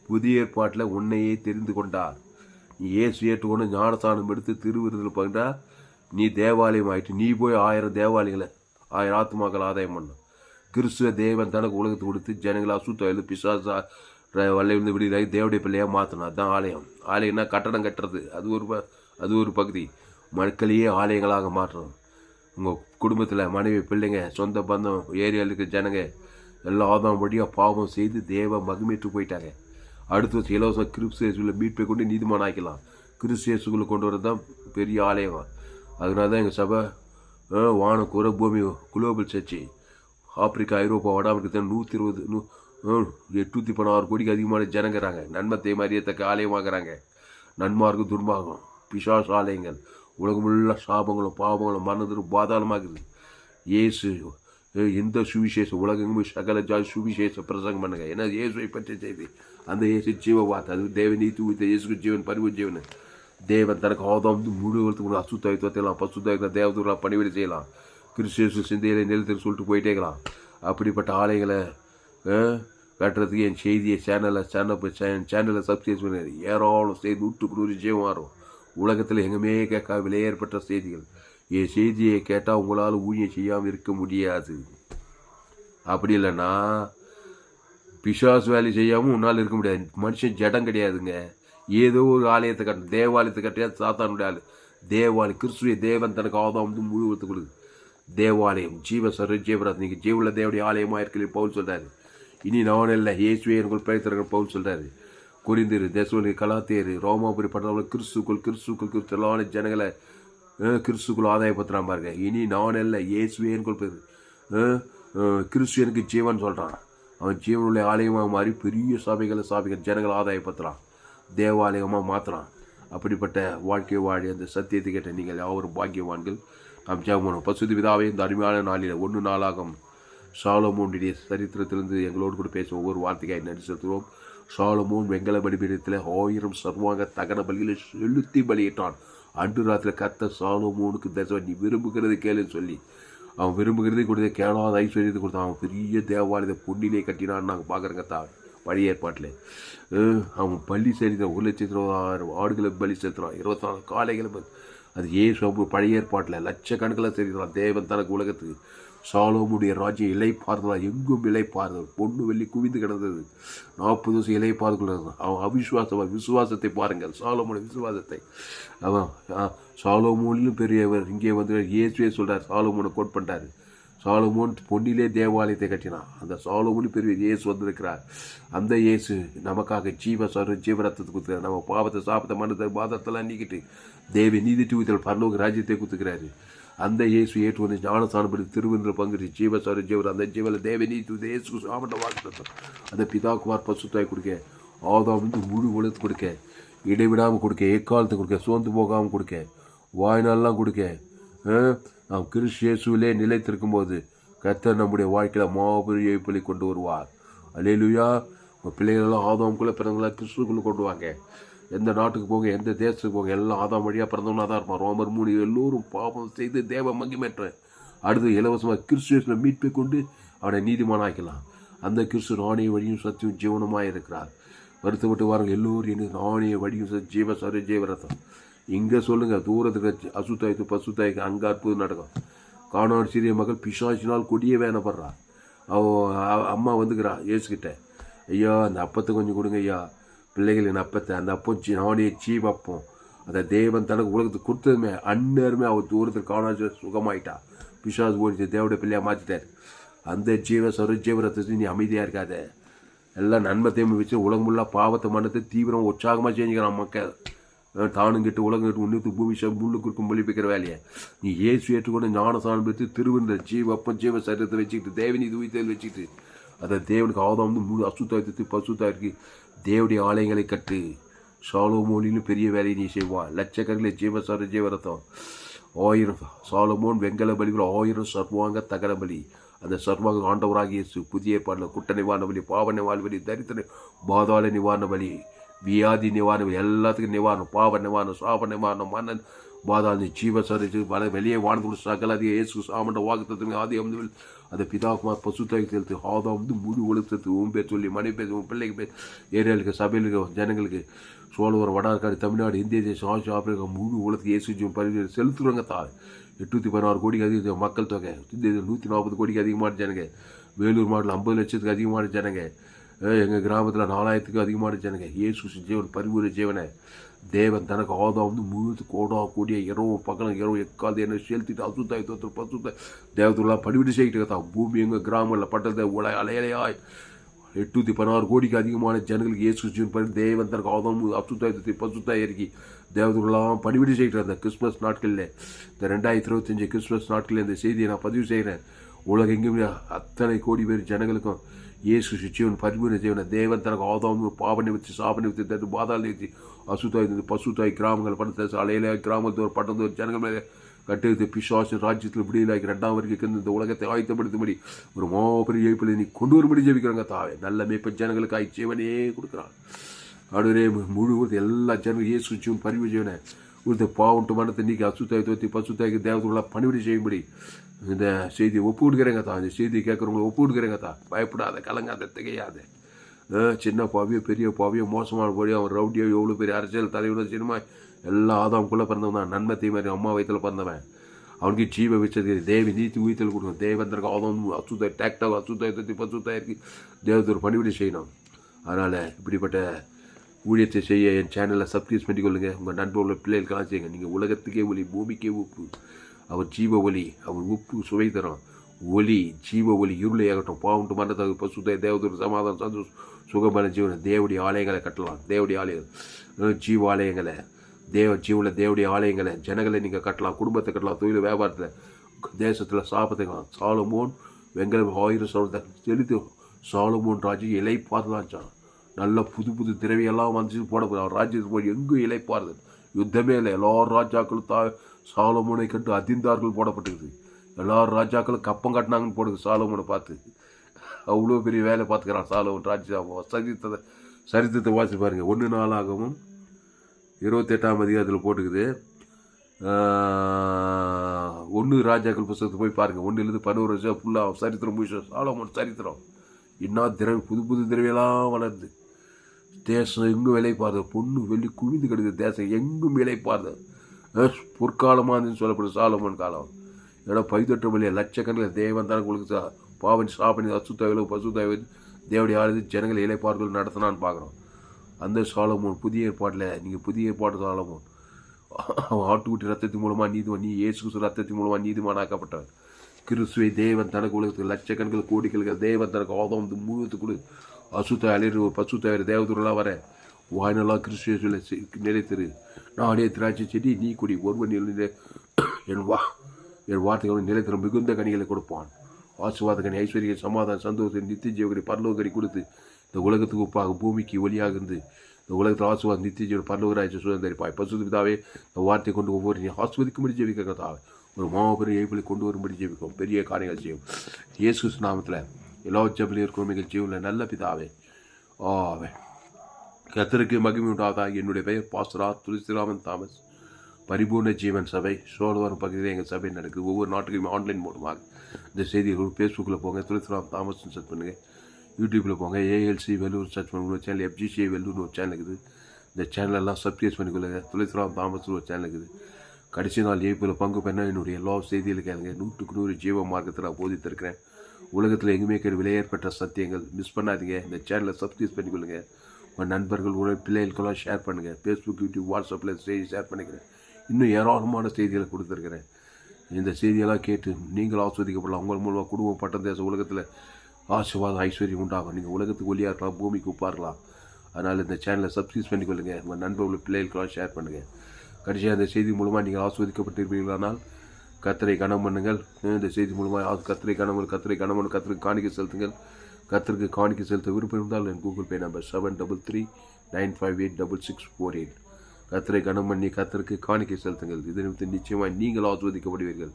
புதிய ஏற்பாட்டில் உன்னையே தெரிந்து கொண்டார். நீ ஏசு ஏற்றுக்கொண்டு ஞானஸ்தானம் எடுத்து திருவிருதில் பகிர்ந்தா நீ தேவாலயம் ஆகிட்டு, நீ போய் 1000 தேவாலயங்களை 1000 ஆத்மாக்கள் ஆதாயம் பண்ண. கிறிஸ்துவ தேவன் தனக்கு உலகத்தை கொடுத்து ஜனங்களை அசுத்த பிசாசா வல்லையிலிருந்து விடுதலை தேவடைய பிள்ளையாக மாற்றணும். அதுதான் ஆலயம். ஆலயம்னா கட்டடம் கட்டுறது, அது ஒரு பகுதி. மக்களையே ஆலயங்களாக மாற்றணும். உங்கள் குடும்பத்தில் மனைவி பிள்ளைங்க சொந்த பந்தம் ஏரியாவில் இருக்கிற ஜனங்க எல்லாம் ஆதாம் வழியாக பாவம் செய்து தேவ மகிமேற்று போயிட்டாங்க. அடுத்த இலவசம் கிறிஸ்துவில் மீட்பை கொண்டு நீதிமான் ஆக்கலாம். கிறிஸ்துக்குள்ளே கொண்டு வரது தான் பெரிய ஆலயம். அதனால தான் எங்கள் சபை வானம் குற பூமி குளோபல் சர்ச்சு ஆப்பிரிக்கா ஐரோப்பா வடாமரிக்கா 816 கோடிக்கு அதிகமான ஜனங்கிறாங்க. நன்மத்தை மரியத்தக்க ஆலயமாகறாங்க. நன்மார்க்கு துன்மார்க்கம் பிசாசு ஆலயங்கள் உலகமுள்ள சாபங்களும் பாவங்களும் மரணத்திலும் பாதாளமாகுது. இயேசு எந்த சுவிசேஷம் உலகமும் சகல ஜாதி சுவிசேஷ பிரசங்கம் பண்ணுங்க. ஏன்னா இயேசுவை பற்றி செய்தி அந்த இயேசு ஜீவ வார்த்தை, அது தேவன் நீத்து ஊத்த இயேசுக்கு ஜீவன் பரிவு ஜீவன். தேவன் தனக்கு ஆதாம் முழுவதுக்கு அசுத்தாயத்துவத்தைலாம் பசுத்தாயத்தை தேவதூரெலாம் பணிவிடை செய்யலாம். கிறிஸ்து சிந்தையில நிலத்தில் சொல்லிட்டு போயிட்டே இருக்கலாம். அப்படிப்பட்ட ஆலைகளை கட்டுறதுக்கு என் செய்தியை சேனலை சப்ஸ்கிரைப் பண்ணி ஏராளம் செய்தி 100 ஜீவம் வரும். உலகத்தில் எங்குமே கேட்க விலையேற்பட்ட செய்திகள். என் செய்தியை கேட்டால் உங்களால் ஊழியம் செய்யாமல் இருக்க முடியாது. அப்படி இல்லைன்னா பிசாசு வேலை செய்யாமல் உன்னால் இருக்க முடியாது. மனுஷன் ஜடம் கிடையாதுங்க. ஏதோ ஒரு ஆலயத்தை கட்டணும். தேவாலயத்தை கட்டியாது சாத்தானுடைய ஆள். தேவாலயம் கிறிஸ்துவ தேவன் தனக்கு ஆதாம் முழுவத்து கொடுக்குது. தேவாலயம் ஜீவசர ஜீவராத் நீங்கள் ஜீவுள்ள தேவடைய ஆலயமாக இருக்கிற பவுல் சொல்கிறாரு. இனி நான் இல்லை இயேசுவே எங்கள் பிழைத்திருக்கிற பவுல் சொல்கிறாரு. குறிந்திரு தேசோலி கலாத்தேரு ரோமாபுரி பட்டணம் கிறிஸ்துக்குள் எல்லா ஜனங்களை கிறிஸ்துக்குள் ஆதாயப்படுத்துகிறான் பாருங்க. இனி நான் இல்லை இயேசுவே என்கொள் பேர் கிறிஸ்து எனக்கு ஜீவன் சொல்கிறான். அவன் ஜீவனுடைய ஆலயமாக மாறி பெரிய சபைகள் ஜனங்களை ஆதாயப்படுத்துகிறான், தேவாலயமாக மாற்றுறான். அப்படிப்பட்ட வாழ்க்கை வாழி அந்த சத்தியத்தை கேட்ட நீங்கள் யாவரும் பாக்கியவான்கள். நாம் ஜெபம் பசுதி விதாவே இந்த அருமையான நாளில் 1 நாளாகும் சாலமோனுடைய சரித்திரத்திலிருந்து எங்களோடு கூட பேச ஒவ்வொரு வார்த்தைக்காய் நன்றி செலுத்துகிறோம். சாலமோன் வெங்கல பலிபீடத்தில் 1000 சர்வாங்க தகன பலிகளை செலுத்தி பலியிட்டான். அன்று ராத்திரி கர்த்தர் சாலமோனுக்கு தரிசனம், நீ விரும்புகிறது கேளுன்னு சொல்லி அவன் விரும்புகிறதே கொடுத்த கேளாத ஐஸ்வர்யத்தை கொடுத்தான். அவன் பெரிய தேவாலயத்தை பொன்னிலே கட்டினான்னு நாங்கள் பார்க்குறேங்க தான் பழைய ஏற்பாட்டில். அவன் பள்ளி செலுத்தினான். 1,20,000 ஆடுகளை பலி செலுத்தினான். 24 காளைகளை. அது ஏசு பழைய ஏற்பாட்டில் லட்சக்கணக்கில் செலுத்தினான். தேவன் தனக்கு உலகத்துக்கு சாலோமுடைய ராஜ்யம் இலை பார்க்கலாம். எங்கும் இலை பார்த்தது. பொண்ணு வெள்ளி குவிந்து கிடந்தது. 40 வருஷம் இலை பார்த்து அவன் விசுவாசத்தை பாருங்கள். சாலோமுடைய விசுவாசத்தை. அவன் சாலோமோனிலும் பெரியவர். இங்கே வந்து இயேசுவே சொல்கிறார், சாலோமோனை கோட் பண்ணிட்டார். சாலமோன் பொன்னிலே தேவாலயத்தை கட்டினான். அந்த சாலமோனு பெரிய இயேசு வந்திருக்கிறார். அந்த இயேசு நமக்காக ஜீவரத்தத்தை கொடுத்துக்கிறார். நம்ம பாவத்தை சாப்பத்தை மனத்தை பாதத்தெல்லாம் நீக்கிட்டு தேவி நீதி தூவித்தல் பரலோக ராஜ்யத்தை கொடுத்துக்கிறாரு. அந்த இயேசு ஏற்று வந்து ஞானஸ்தானப்படி திருவென்று பங்கு ஜீவர் அந்த ஜீவனில் தேவி நீதி தூவித்த இயேசு சாமண்ட வாக்கு அந்த பிதாக்குமார் பசுத்தாய் கொடுக்க, ஆதாம் வந்து முழு உலகத்து கொடுக்க, இடைவிடாமல் கொடுக்க, எக்காலத்தை கொடுக்க, சோர்ந்து போகாமல் கொடுக்க, வாய்நாள்லாம் கொடுக்க, நாம் கிறிஸ்து இயேசுவிலே நிலைத்திருக்கும் போது கர்த்தர் நம்முடைய வாழ்க்கையில் மாபெரும் எழுப்பலை கொண்டு வருவார். அல்லேலூயா. உங்கள் பிள்ளைகளெல்லாம் ஆதாமுக்குள்ளே பிறந்தவங்களா கிறிஸ்துக்குள்ளே கொண்டு வாங்க. எந்த நாட்டுக்கு போங்க, எந்த தேசத்துக்கு போங்க, எல்லாம் ஆதாம் வழியாக பிறந்தவனா தான் இருப்பான். ரோமர் 3 எல்லோரும் பாவம் செய்து தேவ மகிமேற்றேன். அடுத்து இலவசமாக கிறிஸ்து மீட்பை கொண்டு அவனை நீதிமானாக்கலாம். அந்த கிறிஸ்து நாணய வழியும் சத்தியும் ஜீவனமாக இருக்கிறார். வருத்தப்பட்டு வாருங்கள் எல்லோரும் என்ன நாணய வழியும் ஜீவரத்தம். இங்கே சொல்லுங்கள், தூரத்துக்கு அசுத்தாய்த்து பசுத்தாய்க்கு அங்கே அற்புதம் நடக்கும். காணாடு சிறிய மகள் பிசாசினால் கொடிய வேணப்படுறா. அம்மா வந்துக்கிறா ஏசுக்கிட்ட, ஐயா அந்த அப்பத்தை கொஞ்சம் கொடுங்க ஐயா, பிள்ளைகளின் அப்பத்தை. அந்த அப்பம் நானே சீவப்போம். அதை தேவன் தனக்கு உலகத்துக்கு கொடுத்ததுமே அந்நேரமே அவர் தூரத்தில் காணாத சுகமாயிட்டா. பிசாசு ஓடிச்சு, தேவடைய பிள்ளையா மாற்றிட்டார். அந்த ஜீவ ரத்தத்தை நீ அமைதியாக இருக்காத. எல்லாம் நன்மை தேவை வச்சு உலகம் ஃபுல்லாக பாவத்தை மனத்தை தீவிரம் உற்சாகமாக செஞ்சுக்கிறான் மக்கள். தானும் கிட்ட உலகம் கிட்ட உன்னத்து பூமி முள்ளுக்கு இருக்கும் மொழிப்பிக்கிற வேலையை நீ ஏசு ஏற்றுக்கொண்டு ஞானசானம் பெற்று திருவிந்த ஜீவ சரீரத்தை வச்சுக்கிட்டு தேவனி துவித்தல் வச்சுக்கிட்டு அதை தேவனுக்கு ஆதாம் முழு அசுத்தாயத்து பசுத்தாயிருக்கு. தேவடைய ஆலயங்களை கட்டு. சாலோமோனிலும் பெரிய வேலையை நீ செய்வான். லட்சக்கணக்கில் ஜீவரத்தம் 1000 சாலமோன் வெங்கல பலிகள் 1000 சர்வாங்க தகர பலி. அந்த சர்வாங்க ஆண்டவராக இயேசு புதிய பாடல குட்ட நிவாரண பலி, பாவ நிவாரண பலி, தரித்திர பாதாள நிவாரண பலி, வியாதி நிவாரண பலி, எல்லாத்துக்கும் நிவாரணம், பாவ நிவாரணம், சாப நிவாரணம், மன்னன் பாதாள ஜீவ சரிச்சு வெளியே வாழ்ந்து சகல அதிக இயேசு சாமண்ட வாக்குத்தத்துமே ஆதி அம்மல் அதை பிதாகுமார் பசுத்தாய் செலுத்து ஆதாம் முழு ஒழுக்கத்து உன் பேர் சொல்லி மனை பேர் உன் பிள்ளைக்கு பேர் ஏரியாளுக்கு சபையிலுக்கு ஜனங்களுக்கு சோழவர் வடார்காடு தமிழ்நாடு இந்திய தேசம் ஆசியா ஆப்பிரிக்கா முழு உலகத்துக்கு இயேசு பரிவு செலுத்துறவங்க தான். 816 கோடிக்கு அதிக மக்கள் தொகை. 140 கோடிக்கு அதிகமான ஜனங்க. வேலூர் மாவட்டத்தில் 50 லட்சத்துக்கு அதிகமான ஜனங்க. எங்கள் கிராமத்தில் 4000த்துக்கு அதிகமான ஜனங்க. இயேசு ஜீவன் பரிபூர ஜீவனை தேவன் தனக்கு ஆதாம் முழு கோடிய இரவு பகலும் இரவு எக்காது என்ன செலுத்திட்டு அசுத்தாய் தோற்று பசுத்தாய் தேவத்துலாம் பணிவிடு செய்கிட்டு தான். பூமி எங்கள் கிராமத்தில் பட்டத்தை அலையலையாய் 816 கோடிக்கு அதிகமான ஜனங்களுக்கு இயேசு ஜீவன் பண்ணி தேவன் தனக்கு ஆதாம் அசுத்தாயத்தை பசுத்தாய் இறக்கி தேவத்துலாம் பணிவிடு செய்கிட்டு அந்த கிறிஸ்மஸ் நாட்களில் இந்த 2025 கிறிஸ்மஸ் நாட்களில் இந்த செய்தியை நான் பதிவு செய்கிறேன். உலகெங்கும் அத்தனை கோடி பேர் ஜனங்களுக்கும் இயேசு ஜீவன் பரிபூர்ண ஜீவனை தேவன் தனக்கு ஆதாம் பாவனை வச்சு சாபனை வச்சு தட்டு பாதாள நிறுத்தி அசுத்தாய் பசுத்தாய் கிராமங்கள் பட்டத்தை அலையில கிராமத்தோர் பட்டத்தோர் ஜனங்கள் மேலே கட்டு பிசாசு ராஜ்யத்தில் விடுதலாக்கி 2ஆம் வரைக்கும் இந்த உலகத்தை ஆயத்தப்படுத்தும்படி ஒரு மாபெரிய ஏய்ப்பில் நீ கொண்டு வரும்படி ஜெபிக்கிறாங்க தாவே. நல்ல மேய்ப்ப ஜனங்களுக்கு ஆய்ச்சியவனே கொடுக்குறான். அடுவரே முழு எல்லா ஜனங்களும் இயேசு ஜீவன் பரிவு ஜீவனை ஒரு பாவன்ட்டு மனத்தை நீக்கி அசுத்தாய் தோற்றி பசுத்தாய்க்கு தேவத்துக்குள்ள பணிவிடை செய்யும்படி இந்த செய்தியை ஒப்பு கொடுக்குறேங்க தான். இந்த செய்தியை கேட்குறவங்களை ஒப்பு கொடுக்குறேங்க தான். பயப்படாத, கலங்காத, திகையாத. சின்ன பாவியோ பெரிய பாவியோ மோசமான பாவியோ அவன் ரவுடியோ எவ்வளோ பெரிய அரசியல் தலைவனோ சினிமா எல்லாம் ஆதாமுக்குள்ளே பிறந்தவன் தான். நன்மை தீமை அம்மா வயிற்றில் பிறந்தவன். அவனுக்கு ஜீவ வச்சது தேவி நீத்தி உயிர்த்தல் கொடுக்கணும். தேவந்திரக்கு ஆதாம் அசுத்தாய் டேக்டாக அசுத்தாய் தத்தி பசுத்தாயிருக்கு தேவத்தோர் பணிவிடை செய்யணும். அதனால் இப்படிப்பட்ட ஊழியத்தை செய்ய என் சேனலில் சப்ஸ்கிரைப் பண்ணிக்கொள்ளுங்கள். உங்கள் நண்பர்களோட பிள்ளைகளுக்கெல்லாம் செய்யுங்க. நீங்கள் உலகத்துக்கே ஒளி, பூமிக்கே உப்பு. அவர் ஜீவ ஒளி, அவர் உப்பு சுவை தரும் ஒளி, ஜீவ ஒளி இருளையாகட்டும். பாவன்ட்டு மன்னதாக பசுத்தாய் தேவத்தோர் சமாதானம் சந்தோஷம் சுகமான ஜீவனை தேவடைய ஆலயங்களை கட்டலாம். தேவடைய ஆலயங்கள் ஜீவ ஆலயங்களை தேவடைய ஆலயங்களை ஜனங்களை நீங்கள் கட்டலாம். குடும்பத்தை கட்டலாம். தொழில் வியாபாரத்தில் தேசத்தில் சாபத்தை சாலமோன் வெங்கலம் 1000 சவரத்தை செலுத்தி சாலமோன் ராஜ்யம் இலைப்பார்தான். நல்ல புது புது திரவியெல்லாம் வந்து போடப்போது. அவர் ராஜ்யத்துக்கு போய் எங்கும் இலைப்பாருது. யுத்தமே இல்லை. எல்லா ராஜாக்களும் சாலமோனை கண்டு அதிர்ந்தார்கள் போடப்பட்டிருக்குது. எல்லா ராஜாக்களும் கப்பம் கட்டினாங்கன்னு போடுது சாலமோனை பார்த்து. அவ்வளோ பெரிய வேலை பார்த்துக்கிறான் சாலமோன் ராஜா. சரித்திரத்தை வாசி பாருங்க. 1 நாளாகவும் 28ஆம் அதிகாரத்தில் போட்டுக்குது. 1 ராஜாக்கள் புத்தகத்தை போய் பாருங்கள். 1லேருந்து 11 வருஷம் ஃபுல்லாக சரித்திரம் முடிச்சோம். சாலமோன் சரித்திரம் இன்னும் புது புது திரவியெல்லாம் வளருது. தேசம் எங்கும் விளைப்பாருது. பொண்ணு வெள்ளி குவிந்து கிடக்குது. தேசம் எங்கும் விளைப்பாருது. பொற்காலமானு சொல்லப்படுது சாலமோன் காலம். ஏன்னா பைத்தொற்ற வழியாக லட்சக்கணக்கில் தேவன் தான் உங்களுக்கு பாவன் சாப்பனி அசுத்தாய்வு பசுத்தாய்வு தேவடைய ஆளுது ஜனங்கள் இலைப்பார்கள் நடத்தினான்னு பார்க்குறோம். அந்த சாலமோன் புதிய ஏற்பாட்டில் நீங்கள் புதிய ஏற்பாடு சாலமோன் அவன் ஆட்டுக்குட்டி ரத்தத்தின் மூலமாக நீதிமான், நீ இயேசு ரத்தத்தின் மூலமாக நீதிமானாக்கப்பட்டவன். கிறிஸ்துவை தேவன் தனக்கு உலகத்துக்கு லட்சக்கணக்கில் கோடிக்கணக்கில் தேவன் தனக்கு ஆதம் முழுவதுக்குழு அசுத்தாய் அலையிற பசுத்தாயிர தேவதூரெலாம் வர வாய்னெல்லாம் கிறிஸ்துவ நிலைத்திரு. நானே திராட்சை செடி, நீ குடி. ஒருவன் என் வார்த்தைகளும் நிலைத்திற மிகுந்த கனிகளை கொடுப்பான். ஆசீர்வாத கனி, ஐஸ்வர்ய, சமாதான, சந்தோஷம், நித்திய ஜீவகரி, பரலோகரி கொடுத்து இந்த உலகத்துக்கு உப்பாக பூமிக்கு ஒளியாக இருந்து இந்த உலகத்தில் ஆசீர்வாதம் நித்திய ஜீவன் பரலோகராட்சி சுதந்திரிப்பாய். பசுத்த பிதாவே இந்த வார்த்தை கொண்டு ஒவ்வொரு நீ ஆஸ்வதிக்கும்படி ஜெபிக்கிறதா ஒரு மாபெரும் ஏய்ப்பில் கொண்டு வரும்படி ஜெபிக்கும். பெரிய காரியங்கள் செய்யும். இயேசு நாமத்தில் எல்லா ஜெபலையும் இருக்கிற ஜீவனில் நல்ல பிதாவே ஆவே. கர்த்தருக்கு மகிமை உண்டாவதா. என்னுடைய பெயர் பாஸ்டரா துளசிராமன் தாமஸ். பரிபூர்ண ஜீவன் சபை சோழவரம் பகுதியில் எங்கள் சபை நடக்குது. ஒவ்வொரு நாட்டுக்கும் ஆன்லைன் மூலமாக இந்த செய்திகள் ஃபேஸ்புக்கில் போங்க, துளசிராம் தாமஸ்ன்னு சர்ச் பண்ணுங்கள். யூடியூப்பில் போங்க, ஏஎல்சி வெல்லூர் சர்ச் பண்ணுங்க. ஒரு சேனல் FGCI வெல்லூர்னு ஒரு சேனல் இருக்குது. இந்த சேனலெல்லாம் சப்ஸ்கிரைப் பண்ணிக்கொள்ளுங்க. துளசிராம் தாமஸ்னு ஒரு சேனல் இருக்குது. கடைசி நாள் ஏய்ப்பில் பங்கு பெண்ணா என்னுடைய எல்லா செய்தியில் கேளுங்க. 100க்கு 100 ஜீவ மார்க்கத்தில் நான் போதித்திருக்கிறேன். உலகத்தில் எங்குமே விலையேற்பட்ட சத்தியங்கள் மிஸ் பண்ணாதீங்க. இந்த சேனலை சப்ஸ்கிரைப் பண்ணிக்கொள்ளுங்க. உங்கள் நண்பர்கள் பிள்ளைகளுக்கெல்லாம் ஷேர் பண்ணுங்கள். ஃபேஸ்புக், யூடியூப், வாட்ஸ்அப்பில் செய்தி ஷேர் பண்ணிக்கிறேன். இன்னும் ஏராளமான செய்திகளை கொடுத்துருக்கிறேன். இந்த செய்தியெல்லாம் கேட்டு நீங்கள் ஆஸ்வதிக்கப்படலாம். உங்கள் மூலமாக குடும்பம், பட்டம், தேச உலகத்தில் ஆசீர்வாதம், ஐஸ்வர்யம் உண்டாகும். நீங்கள் உலகத்துக்கு ஒளியாக இருக்கலாம், பூமிக்கு உப்பாக இருக்கலாம். அதனால் இந்த சேனலை சப்ஸ்கிரைப் பண்ணிக்கொள்ளுங்கள். உங்கள் நண்பர்கள் பிள்ளைகளுக்கெல்லாம் ஷேர் பண்ணுங்கள். கடைசியாக இந்த செய்தி மூலமாக நீங்கள் ஆஸ்வதிக்கப்பட்டிருப்பீர்களானால் கர்த்தரை கனம் பண்ணுங்கள். இந்த செய்தி மூலமாக கர்த்தரை கர்த்தருக்கு காணிக்கை செலுத்துங்கள். கர்த்தருக்கு காணிக்கை செலுத்த விருப்பம் இருந்தால் என் கூகுள் பே நம்பர் 7339586648. கர்த்தரை கனம் பண்ணி கர்த்தருக்கு காணிக்கை செலுத்துங்கள். இது நிமித்தம் நிச்சயமாக நீங்கள் ஆஸ்வதிக்கப்படுவீர்கள்.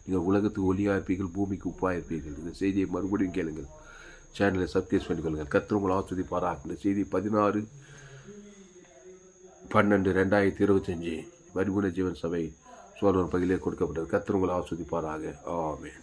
நீங்கள் உலகத்துக்கு ஒளியாக இருப்பீர்கள், பூமிக்கு உப்பாக இருப்பீர்கள். இந்த செய்தியை மறுபடியும் கேளுங்கள். சேனலை சப்ஸ்கிரைப் பண்ணிக்கொள்ளுங்கள். கர்த்தர் உங்களை ஆஸ்வதிப்பாராக. இந்த செய்தி 16/12/2025 பரிபூர்ண ஜீவன் சபை சோழர் பகுதியிலே கொடுக்கப்பட்டது. கர்த்தர் உங்களை ஆஸ்வதிப்பாராக. ஆமென்.